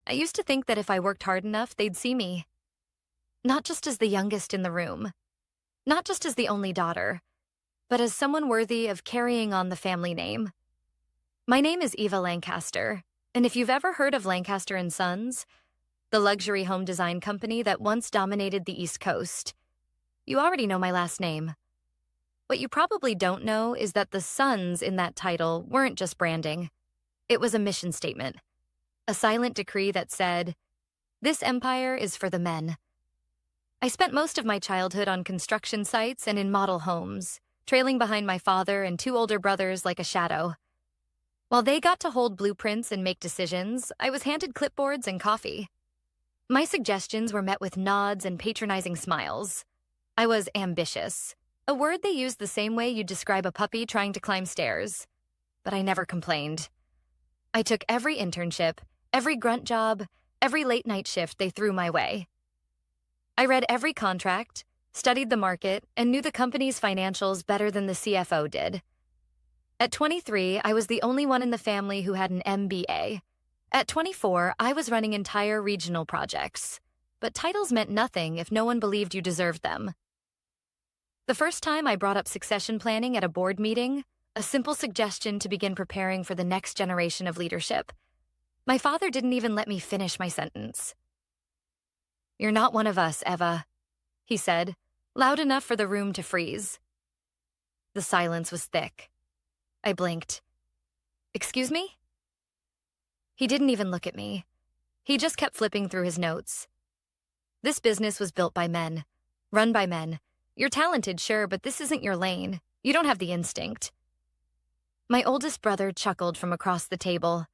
I used to think that if I worked hard enough, they'd see me. Not just as the youngest in the room, not just as the only daughter, but as someone worthy of carrying on the family name. My name is Eva Lancaster, and if you've ever heard of Lancaster and Sons, the luxury home design company that once dominated the East Coast, you already know my last name. What you probably don't know is that the sons in that title weren't just branding. It was a mission statement, a silent decree that said, "This empire is for the men." I spent most of my childhood on construction sites and in model homes, trailing behind my father and two older brothers like a shadow. While they got to hold blueprints and make decisions, I was handed clipboards and coffee. My suggestions were met with nods and patronizing smiles. I was ambitious, a word they use the same way you describe a puppy trying to climb stairs. But I never complained. I took every internship, every grunt job, every late night shift they threw my way. I read every contract, studied the market, and knew the company's financials better than the CFO did. At 23, I was the only one in the family who had an MBA. At 24, I was running entire regional projects. But titles meant nothing if no one believed you deserved them. The first time I brought up succession planning at a board meeting, a simple suggestion to begin preparing for the next generation of leadership, my father didn't even let me finish my sentence. "You're not one of us, Eva," he said, loud enough for the room to freeze. The silence was thick. I blinked. "Excuse me?" He didn't even look at me. He just kept flipping through his notes. "This business was built by men, run by men. You're talented, sure, but this isn't your lane. You don't have the instinct." My oldest brother chuckled from across the table.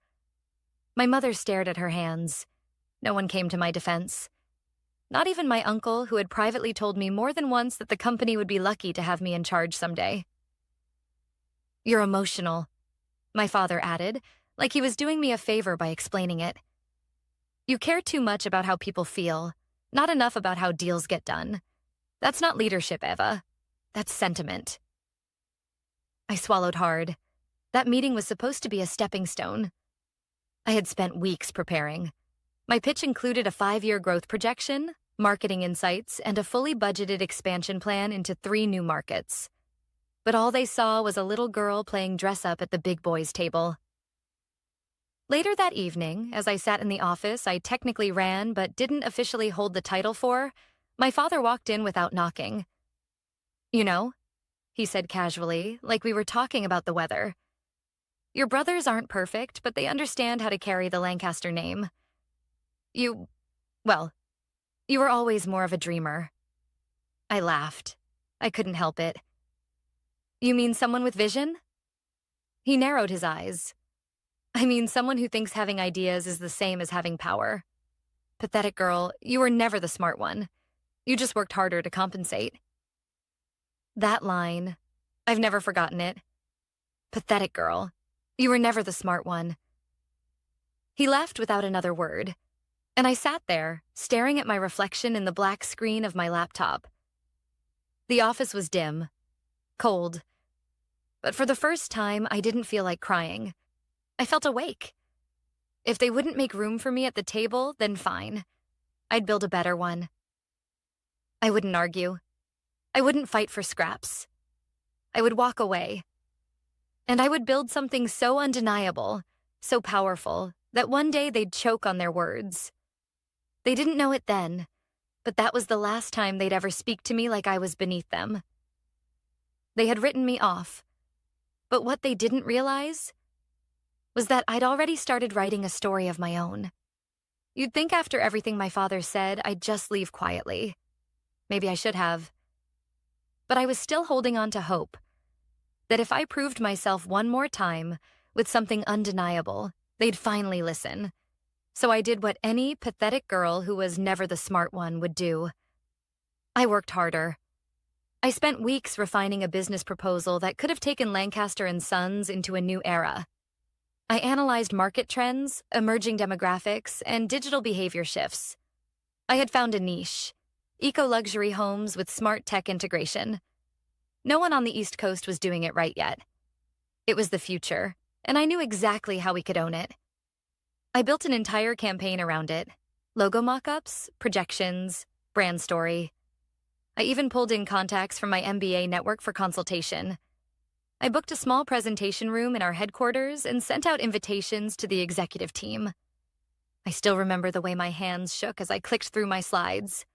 My mother stared at her hands. No one came to my defense. Not even my uncle, who had privately told me more than once that the company would be lucky to have me in charge someday. "You're emotional," my father added, like he was doing me a favor by explaining it. "You care too much about how people feel, not enough about how deals get done. That's not leadership, Eva. That's sentiment." I swallowed hard. That meeting was supposed to be a stepping stone. I had spent weeks preparing. My pitch included a 5-year growth projection, marketing insights, and a fully budgeted expansion plan into 3 new markets. But all they saw was a little girl playing dress-up at the big boys' table. Later that evening, as I sat in the office I technically ran but didn't officially hold the title for, my father walked in without knocking. "You know," he said casually, like we were talking about the weather, "your brothers aren't perfect, but they understand how to carry the Lancaster name. You were always more of a dreamer." I laughed. I couldn't help it. "You mean someone with vision?" He narrowed his eyes. "I mean someone who thinks having ideas is the same as having power. Pathetic girl, you were never the smart one. You just worked harder to compensate." That line, I've never forgotten it. Pathetic girl, you were never the smart one. He left without another word, and I sat there, staring at my reflection in the black screen of my laptop. The office was dim, cold, but for the first time, I didn't feel like crying. I felt awake. If they wouldn't make room for me at the table, then fine. I'd build a better one. I wouldn't argue. I wouldn't fight for scraps. I would walk away. And I would build something so undeniable, so powerful, that one day they'd choke on their words. They didn't know it then, but that was the last time they'd ever speak to me like I was beneath them. They had written me off, but what they didn't realize was that I'd already started writing a story of my own. You'd think after everything my father said, I'd just leave quietly. Maybe I should have. But I was still holding on to hope that if I proved myself one more time with something undeniable, they'd finally listen. So I did what any pathetic girl who was never the smart one would do. I worked harder. I spent weeks refining a business proposal that could have taken Lancaster and Sons into a new era. I analyzed market trends, emerging demographics, and digital behavior shifts. I had found a niche: eco-luxury homes with smart tech integration. No one on the East Coast was doing it right yet. It was the future, and I knew exactly how we could own it. I built an entire campaign around it. Logo mock-ups, projections, brand story. I even pulled in contacts from my MBA network for consultation. I booked a small presentation room in our headquarters and sent out invitations to the executive team. I still remember the way my hands shook as I clicked through my slides.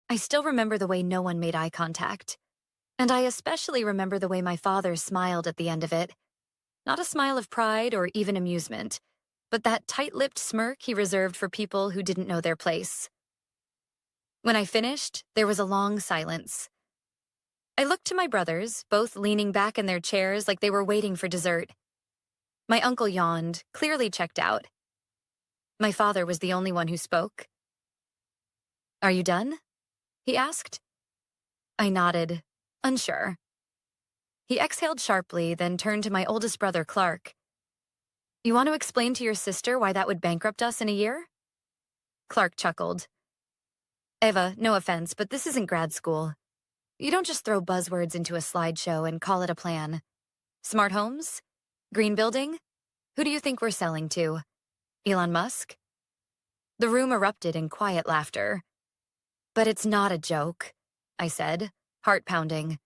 I still remember the way no one made eye contact. And I especially remember the way my father smiled at the end of it. Not a smile of pride or even amusement, but that tight-lipped smirk he reserved for people who didn't know their place. When I finished, there was a long silence. I looked to my brothers, both leaning back in their chairs like they were waiting for dessert. My uncle yawned, clearly checked out. My father was the only one who spoke. "Are you done?" he asked. I nodded, unsure. He exhaled sharply, then turned to my oldest brother, Clark. "You want to explain to your sister why that would bankrupt us in a year?" Clark chuckled. "Eva, no offense, but this isn't grad school. You don't just throw buzzwords into a slideshow and call it a plan. Smart homes? Green building? Who do you think we're selling to? Elon Musk?" The room erupted in quiet laughter. "But it's not a joke," I said, heart pounding.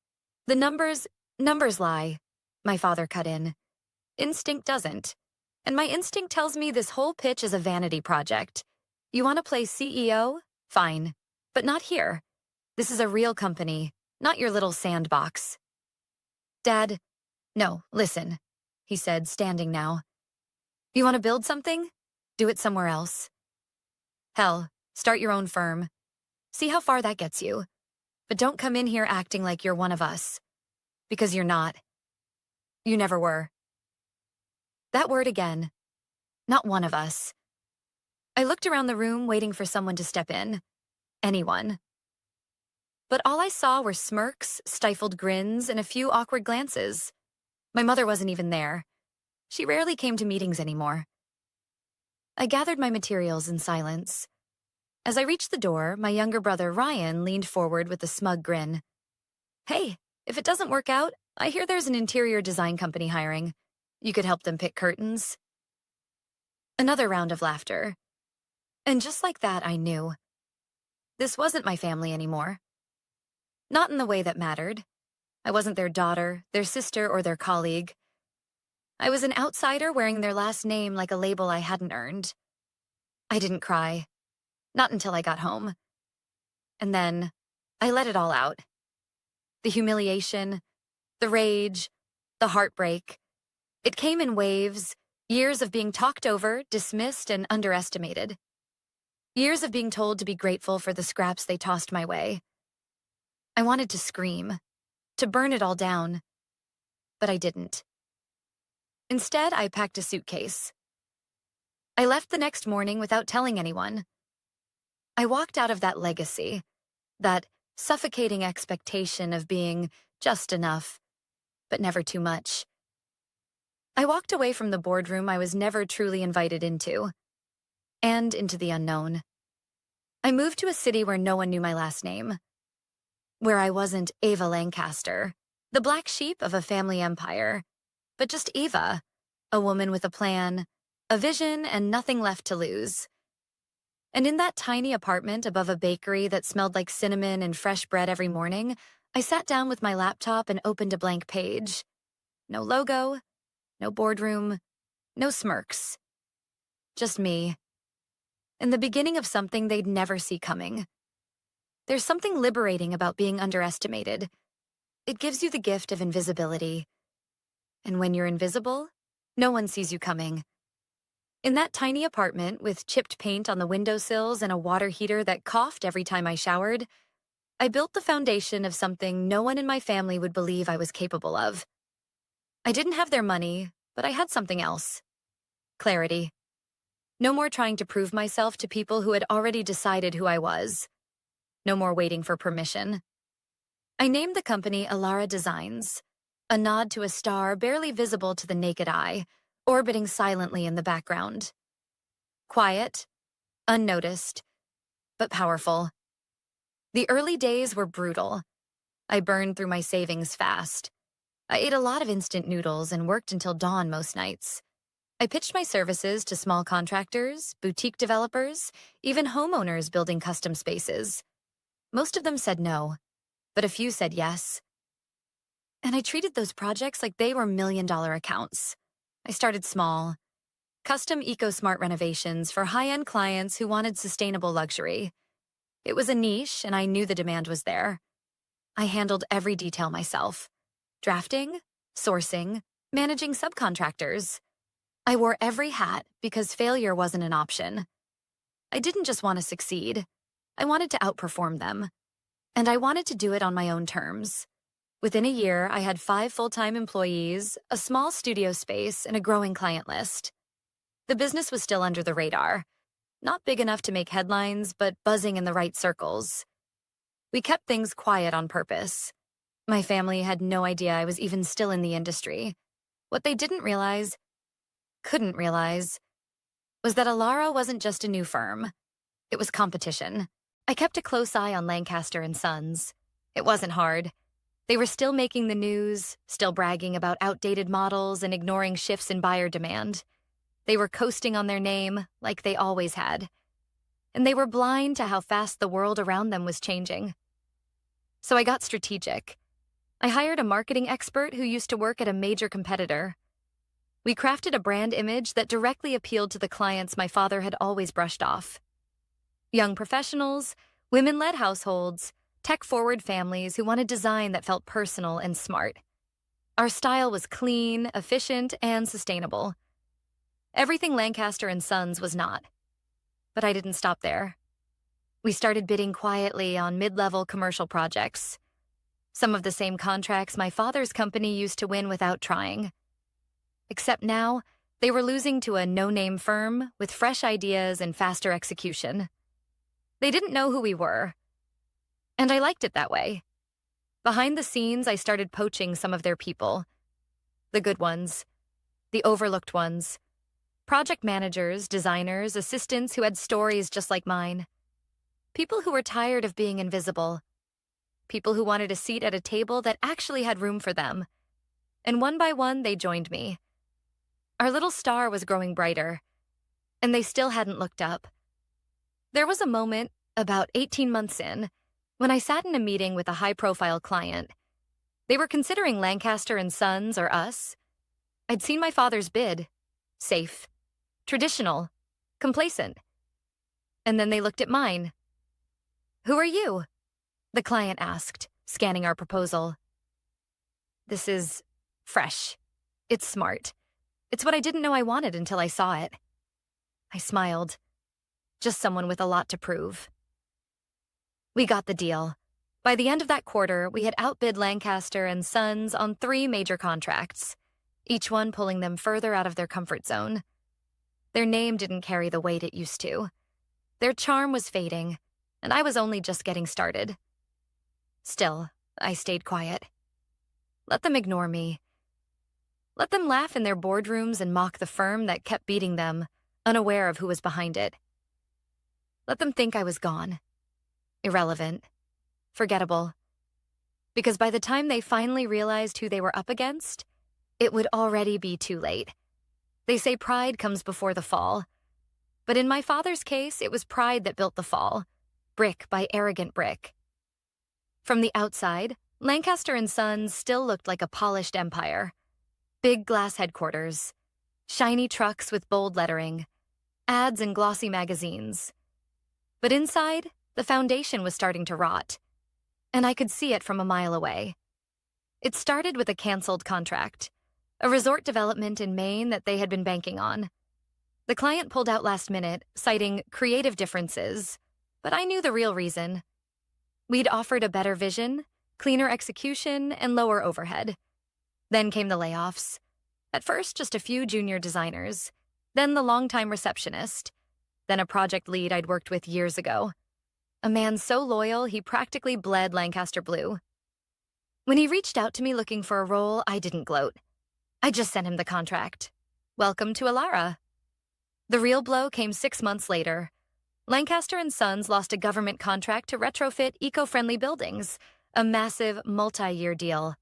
"The numbers lie," my father cut in. "Instinct doesn't. And my instinct tells me this whole pitch is a vanity project. You want to play CEO? Fine. But not here. This is a real company, not your little sandbox." "Dad, no, listen," he said, standing now. "You want to build something? Do it somewhere else. Hell, start your own firm. See how far that gets you. But don't come in here acting like you're one of us. Because you're not. You never were." That word again. Not one of us. I looked around the room waiting for someone to step in. Anyone. But all I saw were smirks, stifled grins, and a few awkward glances. My mother wasn't even there. She rarely came to meetings anymore. I gathered my materials in silence. As I reached the door, my younger brother, Ryan, leaned forward with a smug grin. "Hey, if it doesn't work out, I hear there's an interior design company hiring. You could help them pick curtains." Another round of laughter. And just like that, I knew. This wasn't my family anymore. Not in the way that mattered. I wasn't their daughter, their sister, or their colleague. I was an outsider wearing their last name like a label I hadn't earned. I didn't cry. Not until I got home. And then, I let it all out. The humiliation, the rage, the heartbreak. It came in waves, years of being talked over, dismissed, and underestimated. Years of being told to be grateful for the scraps they tossed my way. I wanted to scream, to burn it all down, but I didn't. Instead, I packed a suitcase. I left the next morning without telling anyone. I walked out of that legacy, that suffocating expectation of being just enough, but never too much. I walked away from the boardroom I was never truly invited into, and into the unknown. I moved to a city where no one knew my last name, where I wasn't Ava Lancaster, the black sheep of a family empire, but just Eva, a woman with a plan, a vision, and nothing left to lose. And in that tiny apartment above a bakery that smelled like cinnamon and fresh bread every morning, I sat down with my laptop and opened a blank page. No logo, no boardroom, no smirks. Just me. And the beginning of something they'd never see coming. There's something liberating about being underestimated. It gives you the gift of invisibility. And when you're invisible, no one sees you coming. In that tiny apartment with chipped paint on the windowsills and a water heater that coughed every time I showered, I built the foundation of something no one in my family would believe I was capable of. I didn't have their money, but I had something else. Clarity. No more trying to prove myself to people who had already decided who I was. No more waiting for permission. I named the company Alara Designs, a nod to a star barely visible to the naked eye, orbiting silently in the background. Quiet, unnoticed, but powerful. The early days were brutal. I burned through my savings fast. I ate a lot of instant noodles and worked until dawn most nights. I pitched my services to small contractors, boutique developers, even homeowners building custom spaces. Most of them said no, but a few said yes. And I treated those projects like they were million-dollar accounts. I started small. Custom eco-smart renovations for high-end clients who wanted sustainable luxury. It was a niche, and I knew the demand was there. I handled every detail myself. Drafting, sourcing, managing subcontractors. I wore every hat because failure wasn't an option. I didn't just want to succeed. I wanted to outperform them. And I wanted to do it on my own terms. Within a year, I had 5 full-time employees, a small studio space, and a growing client list. The business was still under the radar. Not big enough to make headlines, but buzzing in the right circles. We kept things quiet on purpose. My family had no idea I was even still in the industry. What they couldn't realize, was that Alara wasn't just a new firm. It was competition. I kept a close eye on Lancaster and Sons. It wasn't hard. They were still making the news, still bragging about outdated models and ignoring shifts in buyer demand. They were coasting on their name, like they always had. And they were blind to how fast the world around them was changing. So I got strategic. I hired a marketing expert who used to work at a major competitor. We crafted a brand image that directly appealed to the clients my father had always brushed off. Young professionals, women-led households, tech-forward families who wanted design that felt personal and smart. Our style was clean, efficient, and sustainable. Everything Lancaster and Sons was not. But I didn't stop there. We started bidding quietly on mid-level commercial projects. Some of the same contracts my father's company used to win without trying. Except now, they were losing to a no-name firm with fresh ideas and faster execution. They didn't know who we were. And I liked it that way. Behind the scenes, I started poaching some of their people. The good ones. The overlooked ones. Project managers, designers, assistants who had stories just like mine. People who were tired of being invisible. People who wanted a seat at a table that actually had room for them. And one by one, they joined me. Our little star was growing brighter, and they still hadn't looked up. There was a moment, about 18 months in, when I sat in a meeting with a high-profile client. They were considering Lancaster and Sons or us. I'd seen my father's bid. Safe. Traditional. Complacent. And then they looked at mine. "Who are you?" the client asked, scanning our proposal. "This is fresh. It's smart. It's what I didn't know I wanted until I saw it." I smiled. Just someone with a lot to prove. We got the deal. By the end of that quarter, we had outbid Lancaster and Sons on 3 major contracts, each one pulling them further out of their comfort zone. Their name didn't carry the weight it used to. Their charm was fading, and I was only just getting started. Still, I stayed quiet. Let them ignore me. Let them laugh in their boardrooms and mock the firm that kept beating them, unaware of who was behind it. Let them think I was gone. Irrelevant. Forgettable. Because by the time they finally realized who they were up against, it would already be too late. They say pride comes before the fall. But in my father's case, it was pride that built the fall, brick by arrogant brick. From the outside, Lancaster and Sons still looked like a polished empire. Big glass headquarters, shiny trucks with bold lettering, ads in glossy magazines. But inside, the foundation was starting to rot, and I could see it from a mile away. It started with a canceled contract, a resort development in Maine that they had been banking on. The client pulled out last minute, citing creative differences, but I knew the real reason. We'd offered a better vision, cleaner execution, and lower overhead. Then came the layoffs. At first, just a few junior designers, then the longtime receptionist, then a project lead I'd worked with years ago. A man so loyal, he practically bled Lancaster blue. When he reached out to me looking for a role, I didn't gloat. I just sent him the contract. Welcome to Alara. The real blow came 6 months later. Lancaster and Sons lost a government contract to retrofit eco-friendly buildings, a massive multi-year deal.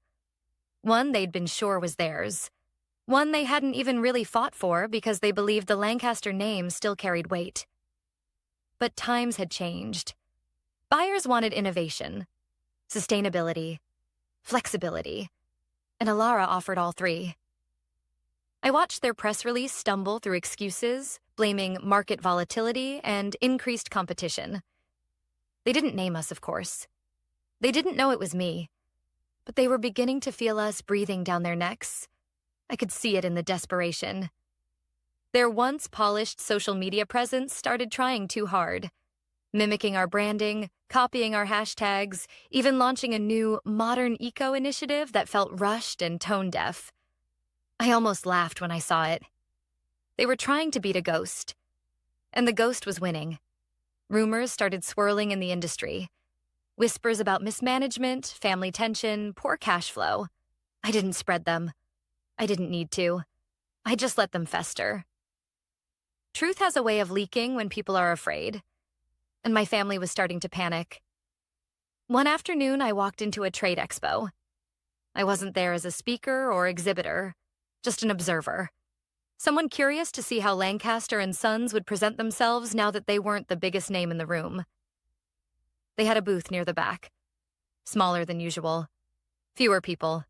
One they'd been sure was theirs. One they hadn't even really fought for because they believed the Lancaster name still carried weight. But times had changed. Buyers wanted innovation, sustainability, flexibility, and Alara offered all three. I watched their press release stumble through excuses, blaming market volatility and increased competition. They didn't name us, of course. They didn't know it was me, but they were beginning to feel us breathing down their necks. I could see it in the desperation. Their once polished social media presence started trying too hard, mimicking our branding, copying our hashtags, even launching a new modern eco initiative that felt rushed and tone-deaf. I almost laughed when I saw it. They were trying to beat a ghost, and the ghost was winning. Rumors started swirling in the industry. Whispers about mismanagement, family tension, poor cash flow. I didn't spread them. I didn't need to. I just let them fester. Truth has a way of leaking when people are afraid, and my family was starting to panic. One afternoon, I walked into a trade expo. I wasn't there as a speaker or exhibitor, just an observer. Someone curious to see how Lancaster and Sons would present themselves now that they weren't the biggest name in the room. They had a booth near the back, smaller than usual, fewer people.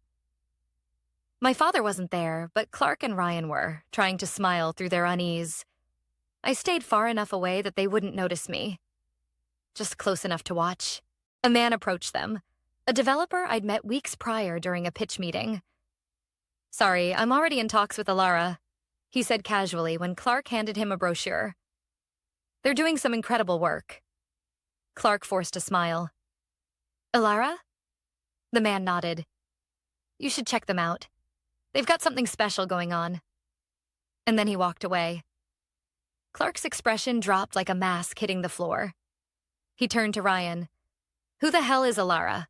My father wasn't there, but Clark and Ryan were, trying to smile through their unease. I stayed far enough away that they wouldn't notice me, just close enough to watch. A man approached them, a developer I'd met weeks prior during a pitch meeting. "Sorry, I'm already in talks with Alara," he said casually when Clark handed him a brochure. "They're doing some incredible work." Clark forced a smile. "Alara?" The man nodded. "You should check them out. They've got something special going on." And then he walked away. Clark's expression dropped like a mask hitting the floor. He turned to Ryan. "Who the hell is Alara?"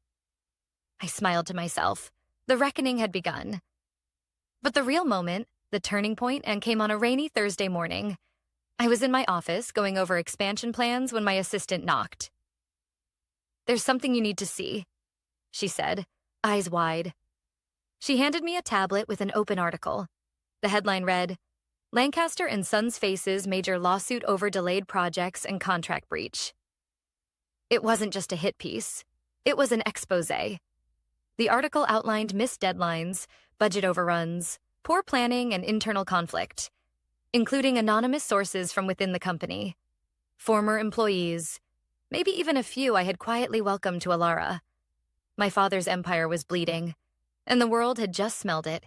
I smiled to myself. The reckoning had begun. But the real moment, the turning point, and came on a rainy Thursday morning. I was in my office going over expansion plans when my assistant knocked. "There's something you need to see," she said, eyes wide. She handed me a tablet with an open article. The headline read, "Lancaster and Sons faces major lawsuit over delayed projects and contract breach." It wasn't just a hit piece. It was an exposé. The article outlined missed deadlines, budget overruns, poor planning, and internal conflict, including anonymous sources from within the company, former employees, maybe even a few I had quietly welcomed to Alara. My father's empire was bleeding, and the world had just smelled it.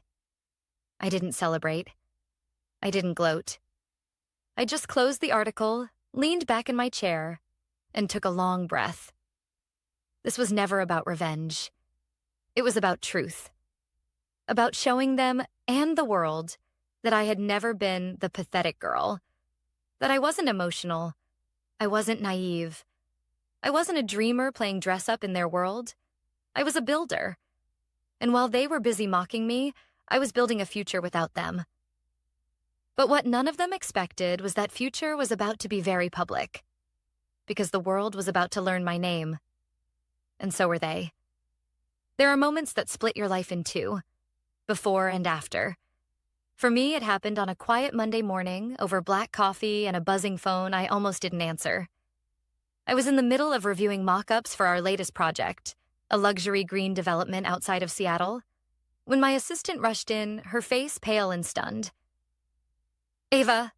I didn't celebrate. I didn't gloat. I just closed the article, leaned back in my chair, and took a long breath. This was never about revenge. It was about truth. About showing them and the world that I had never been the pathetic girl, that I wasn't emotional, I wasn't naive, I wasn't a dreamer playing dress-up in their world. I was a builder. And while they were busy mocking me, I was building a future without them. But what none of them expected was that future was about to be very public, because the world was about to learn my name. And so were they. There are moments that split your life in two, before and after. For me, it happened on a quiet Monday morning over black coffee and a buzzing phone I almost didn't answer. I was in the middle of reviewing mock-ups for our latest project, a luxury green development outside of Seattle, when my assistant rushed in, her face pale and stunned. "Ava,"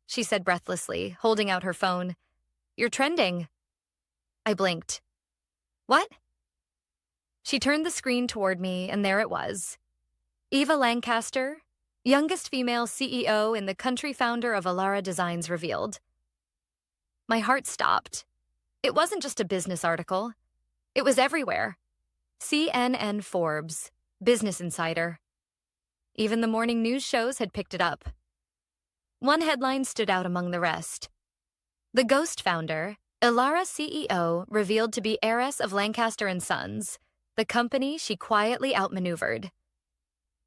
she said breathlessly, holding out her phone. "You're trending." I blinked. "What?" She turned the screen toward me, and there it was. Eva Lancaster, youngest female CEO and the country founder of Alara Designs, revealed. My heart stopped. It wasn't just a business article. It was everywhere. CNN, Forbes, Business Insider. Even the morning news shows had picked it up. One headline stood out among the rest. The ghost founder, Alara CEO, revealed to be heiress of Lancaster and Sons, the company she quietly outmaneuvered.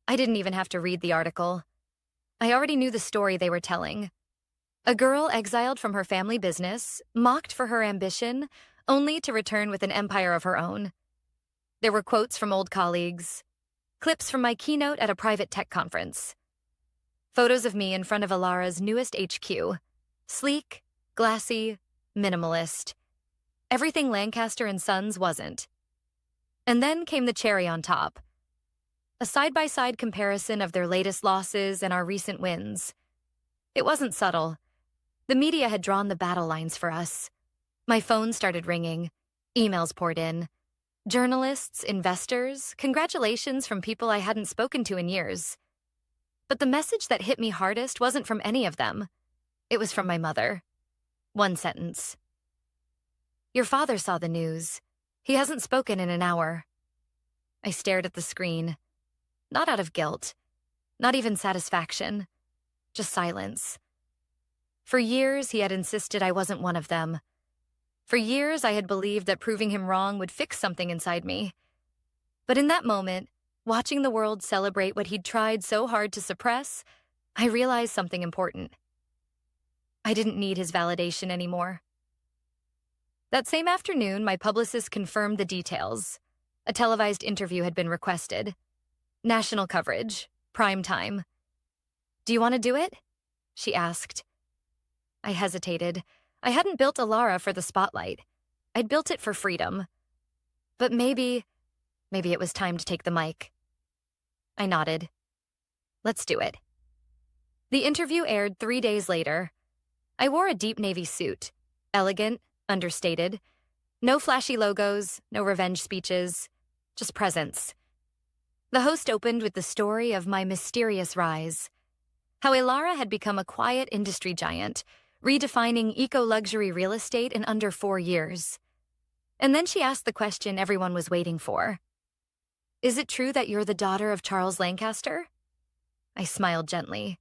I didn't even have to read the article. I already knew the story they were telling. A girl exiled from her family business, mocked for her ambition, only to return with an empire of her own. There were quotes from old colleagues, clips from my keynote at a private tech conference, Photos of me in front of Alara's newest HQ. Sleek, glassy, minimalist. Everything Lancaster and Sons wasn't. And then came the cherry on top. A side-by-side comparison of their latest losses and our recent wins. It wasn't subtle. The media had drawn the battle lines for us. My phone started ringing. Emails poured in. Journalists, investors, congratulations from people I hadn't spoken to in years. But the message that hit me hardest wasn't from any of them. It was from my mother. One sentence. Your father saw the news. He hasn't spoken in an hour. I stared at the screen. Not out of guilt. Not even satisfaction. Just silence. For years, he had insisted I wasn't one of them. For years, I had believed that proving him wrong would fix something inside me. But in that moment, watching the world celebrate what he'd tried so hard to suppress, I realized something important. I didn't need his validation anymore. That same afternoon, my publicist confirmed the details. A televised interview had been requested. National coverage. Prime time. Do you want to do it? She asked. I hesitated. I hadn't built Alara for the spotlight. I'd built it for freedom. But maybe it was time to take the mic. I nodded. Let's do it. The interview aired 3 days later. I wore a deep navy suit. Elegant, understated. No flashy logos, no revenge speeches. Just presence. The host opened with the story of my mysterious rise. How Alara had become a quiet industry giant, redefining eco-luxury real estate in under 4 years. And then she asked the question everyone was waiting for. Is it true that you're the daughter of Charles Lancaster? I smiled gently.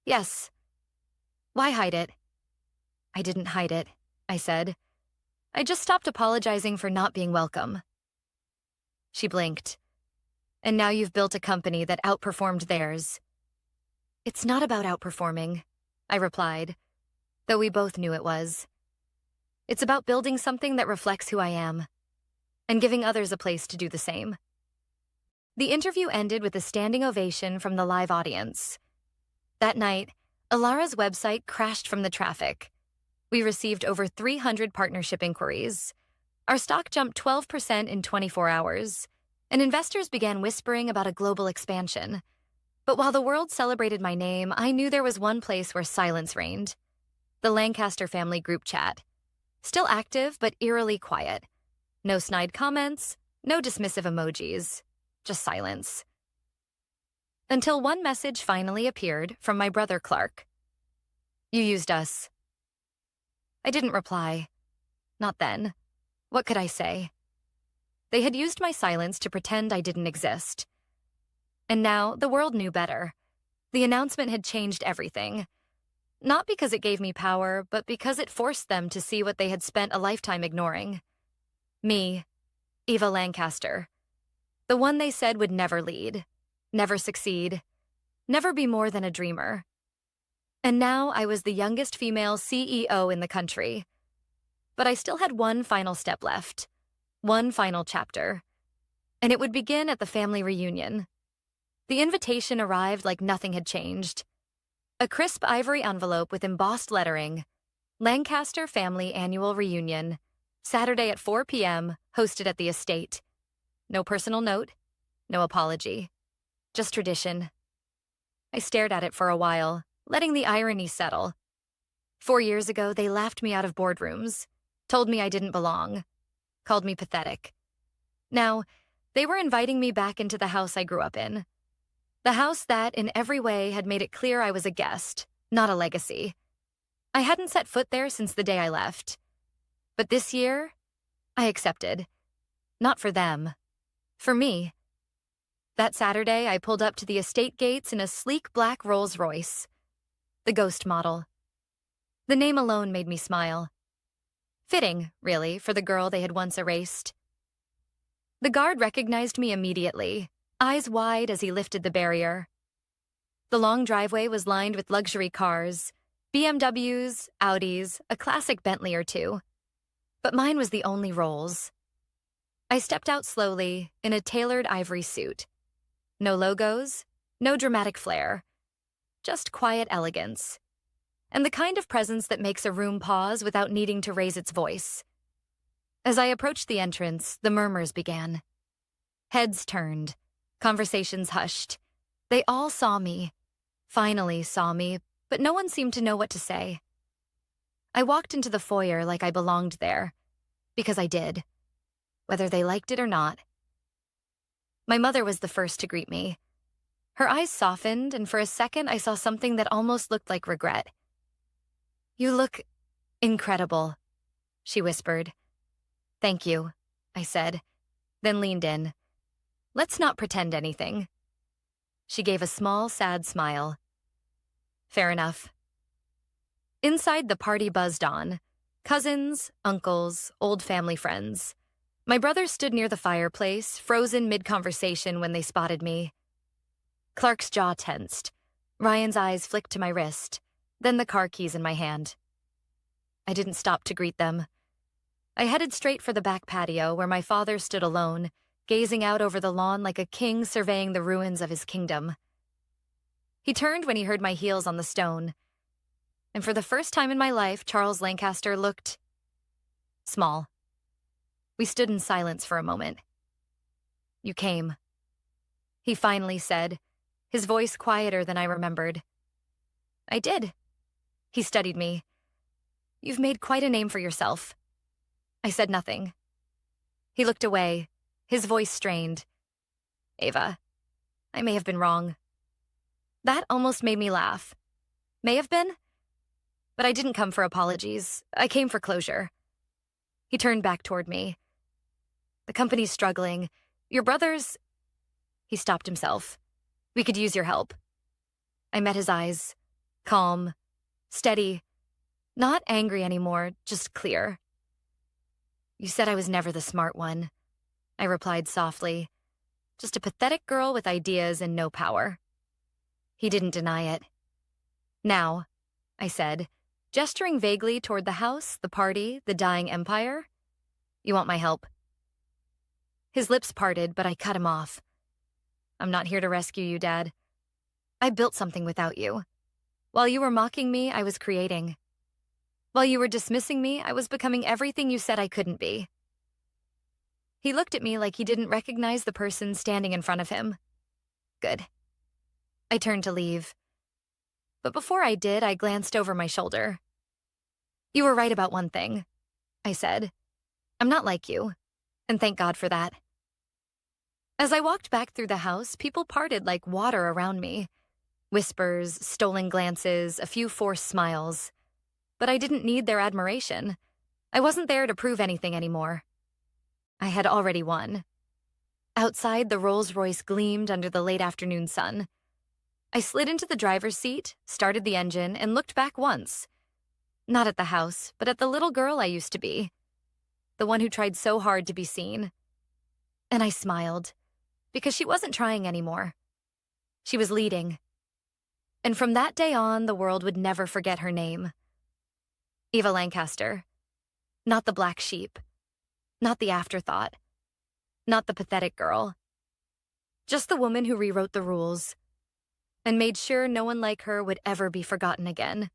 Yes. Why hide it? I didn't hide it, I said. I just stopped apologizing for not being welcome. She blinked. And now you've built a company that outperformed theirs. It's not about outperforming, I replied, though we both knew it was. It's about building something that reflects who I am, and giving others a place to do the same. The interview ended with a standing ovation from the live audience. That night, Alara's website crashed from the traffic. We received over 300 partnership inquiries. Our stock jumped 12% in 24 hours, and investors began whispering about a global expansion. But while the world celebrated my name, I knew there was one place where silence reigned. The Lancaster family group chat. Still active, but eerily quiet. No snide comments, no dismissive emojis, just silence. Until one message finally appeared from my brother Clark. You used us. I didn't reply. Not then. What could I say? They had used my silence to pretend I didn't exist. And now the world knew better. The announcement had changed everything. Not because it gave me power, but because it forced them to see what they had spent a lifetime ignoring. Me, Eva Lancaster. The one they said would never lead, never succeed, never be more than a dreamer. And now I was the youngest female CEO in the country. But I still had one final step left, one final chapter. And it would begin at the family reunion. The invitation arrived like nothing had changed. A crisp ivory envelope with embossed lettering, Lancaster Family Annual Reunion, Saturday at 4 p.m., hosted at the estate. No personal note, no apology, just tradition. I stared at it for a while, letting the irony settle. 4 years ago, they laughed me out of boardrooms, told me I didn't belong, called me pathetic. Now, they were inviting me back into the house I grew up in. The house that, in every way, had made it clear I was a guest, not a legacy. I hadn't set foot there since the day I left. But this year, I accepted. Not for them. For me. That Saturday, I pulled up to the estate gates in a sleek black Rolls-Royce. The ghost model. The name alone made me smile. Fitting, really, for the girl they had once erased. The guard recognized me immediately, eyes wide as he lifted the barrier. The long driveway was lined with luxury cars, BMWs, Audis, a classic Bentley or two. But mine was the only Rolls. I stepped out slowly, in a tailored ivory suit. No logos, no dramatic flair. just quiet elegance. And the kind of presence that makes a room pause without needing to raise its voice. As I approached the entrance, the murmurs began. Heads turned, conversations hushed. They all saw me, finally saw me, but no one seemed to know what to say. I walked into the foyer like I belonged there, because I did, whether they liked it or not. My mother was the first to greet me. Her eyes softened, and for a second I saw something that almost looked like regret. "You look incredible," she whispered. "Thank you," I said, then leaned in. "Let's not pretend anything." She gave a small, sad smile. "Fair enough." Inside, the party buzzed on. Cousins, uncles, old family friends. My brother stood near the fireplace, frozen mid-conversation when they spotted me. Clark's jaw tensed. Ryan's eyes flicked to my wrist, then the car keys in my hand. I didn't stop to greet them. I headed straight for the back patio where my father stood alone, gazing out over the lawn like a king surveying the ruins of his kingdom. He turned when he heard my heels on the stone, and for the first time in my life, Charles Lancaster looked small. We stood in silence for a moment. "You came," he finally said, his voice quieter than I remembered. "I did." He studied me. "You've made quite a name for yourself." I said nothing. He looked away, his voice strained. "Ava, I may have been wrong." That almost made me laugh. May have been? But I didn't come for apologies. I came for closure. He turned back toward me. "The company's struggling. Your brother's—" He stopped himself. "We could use your help." I met his eyes. Calm. Steady. Not angry anymore, just clear. "You said I was never the smart one," I replied softly. "Just a pathetic girl with ideas and no power." He didn't deny it. "Now," I said, gesturing vaguely toward the house, the party, the dying empire, "you want my help." His lips parted, but I cut him off. "I'm not here to rescue you, Dad. I built something without you. While you were mocking me, I was creating. While you were dismissing me, I was becoming everything you said I couldn't be." He looked at me like he didn't recognize the person standing in front of him. Good. I turned to leave. But before I did, I glanced over my shoulder. "You were right about one thing," I said. "I'm not like you, and thank God for that." As I walked back through the house, people parted like water around me. Whispers, stolen glances, a few forced smiles. But I didn't need their admiration. I wasn't there to prove anything anymore. I had already won. Outside, the Rolls-Royce gleamed under the late afternoon sun. I slid into the driver's seat, started the engine, and looked back once. Not at the house, but at the little girl I used to be. The one who tried so hard to be seen. And I smiled, because she wasn't trying anymore. She was leading. And from that day on, the world would never forget her name. Eva Lancaster. Not the black sheep. Not the afterthought. Not the pathetic girl. Just the woman who rewrote the rules and made sure no one like her would ever be forgotten again.